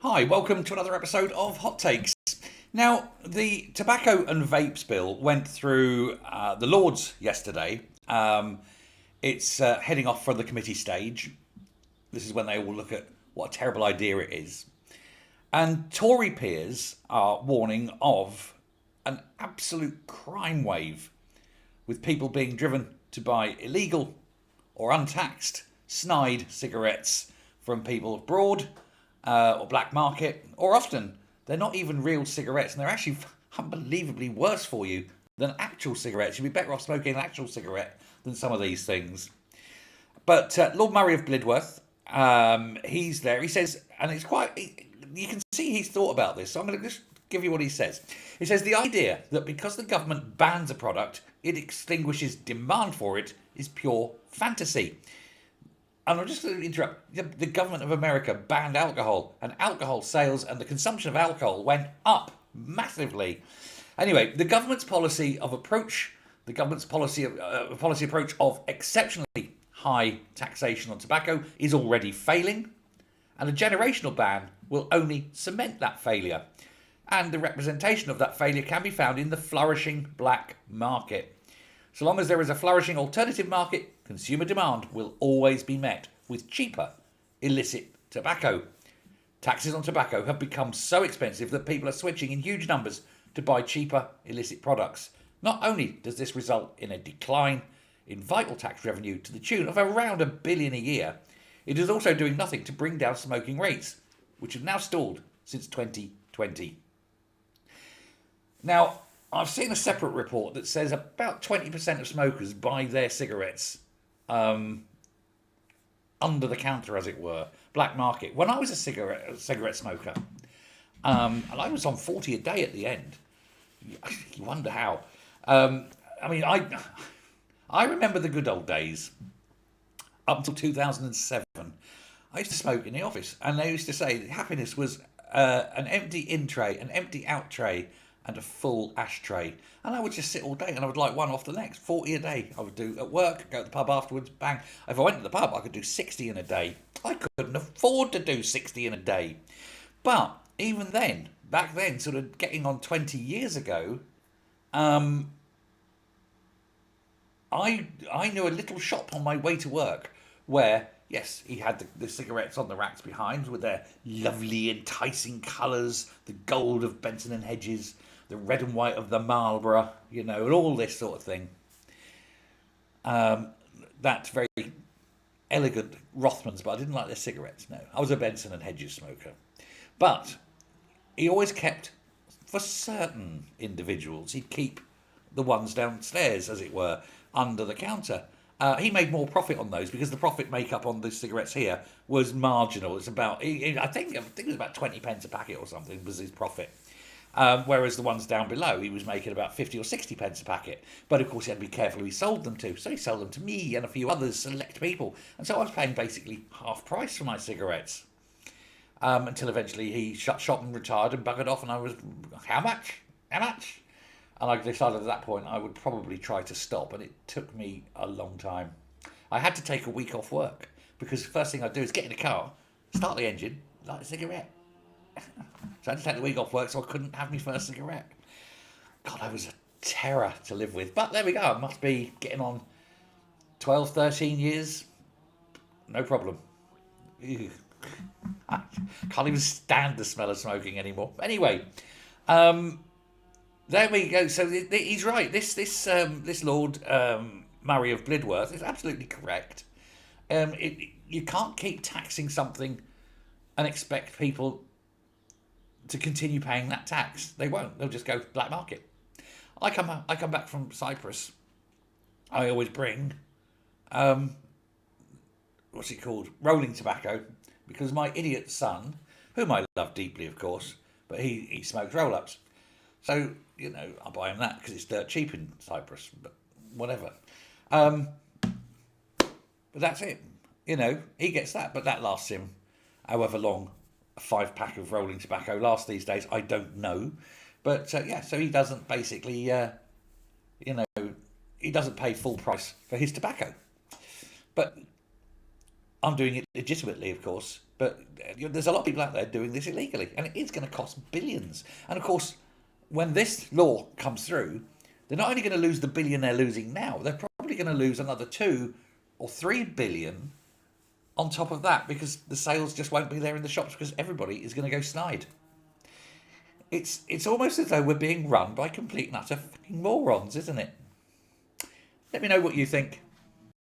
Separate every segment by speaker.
Speaker 1: Hi, welcome to another episode of Hot Takes. Now, the tobacco and vapes bill went through the Lords yesterday. It's heading off from the committee stage. This is when they all look at what a terrible idea it is. And Tory peers are warning of an absolute crime wave, with people being driven to buy illegal or untaxed snide cigarettes from people abroad or black market, or often they're not even real cigarettes and they're actually unbelievably worse for you than actual cigarettes. You'd be better off smoking an actual cigarette than some of these things. But Lord Murray of Blidworth, he's there. He says, and it's quite, you can see he's thought about this. So I'm going to just give you what he says. He says the idea that because the government bans a product, it extinguishes demand for it is pure fantasy. And I'm just going to interrupt. The government of America banned alcohol, and alcohol sales and the consumption of alcohol went up massively. Anyway, the government's policy approach of exceptionally high taxation on tobacco is already failing, and a generational ban will only cement that failure. And the representation of that failure can be found in the flourishing black market. So long as there is a flourishing alternative market, consumer demand will always be met with cheaper, illicit tobacco. Taxes on tobacco have become so expensive that people are switching in huge numbers to buy cheaper, illicit products. Not only does this result in a decline in vital tax revenue to the tune of around $1 billion a year, it is also doing nothing to bring down smoking rates, which have now stalled since 2020. Now, I've seen a separate report that says about 20% of smokers buy their cigarettes under the counter, as it were, black market. When I was a cigarette smoker, and I was on 40 a day at the end, you wonder how. I remember the good old days up until 2007. I used to smoke in the office, and they used to say that happiness was an empty in tray, an empty out tray, and a full ashtray. And I would just sit all day and I would light one off the next. 40 a day I would do at work, go to the pub afterwards, bang. If I went to the pub, I could do 60 in a day. I couldn't afford to do 60 in a day. But even then, back then, sort of getting on 20 years ago, I knew a little shop on my way to work where, yes, he had the cigarettes on the racks behind with their lovely, enticing colours, the gold of Benson and Hedges, the red and white of the Marlborough, and all this sort of thing. That very elegant Rothmans, but I didn't like their cigarettes, no. I was a Benson and Hedges smoker. But he always kept, for certain individuals, he'd keep the ones downstairs, as it were, under the counter. He made more profit on those because the profit makeup on the cigarettes here was marginal. It's about, I think it was about 20 pence a packet or something was his profit. Whereas the ones down below, he was making about 50 or 60 pence a packet. But of course, he had to be careful who he sold them to. So he sold them to me and a few others, select people. And so I was paying basically half price for my cigarettes. Until eventually he shut shop and retired and buggered off. And I was, how much? How much? And I decided at that point I would probably try to stop. And it took me a long time. I had to take a week off work. Because the first thing I'd do is get in the car, start the engine, light a cigarette. So I had to take the week off work so I couldn't have my first cigarette. God, I was a terror to live with. But there we go. I must be getting on 12, 13 years. No problem. Ew. I can't even stand the smell of smoking anymore. Anyway, there we go. So he's right. This Lord Murray of Blidworth is absolutely correct. You can't keep taxing something and expect people to continue paying that tax. They won't. They'll just go black market. I come back from Cyprus. I always bring what's it called? Rolling tobacco, because my idiot son, whom I love deeply, of course, but he smokes roll-ups. So, I buy him that because it's dirt cheap in Cyprus, but whatever. But that's it. He gets that, but that lasts him however long a 5-pack of rolling tobacco lasts these days. I don't know. But, so he doesn't basically, he doesn't pay full price for his tobacco. But I'm doing it legitimately, of course, But there's a lot of people out there doing this illegally, and it is going to cost billions. And of course, when this law comes through, they're not only going to lose the billion they're losing now, they're probably going to lose another 2 or 3 billion on top of that, because the sales just won't be there in the shops because everybody is going to go snide. It's almost as though we're being run by complete and utter fucking morons, isn't it? Let me know what you think.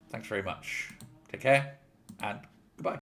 Speaker 1: Thanks very much. Take care, and goodbye.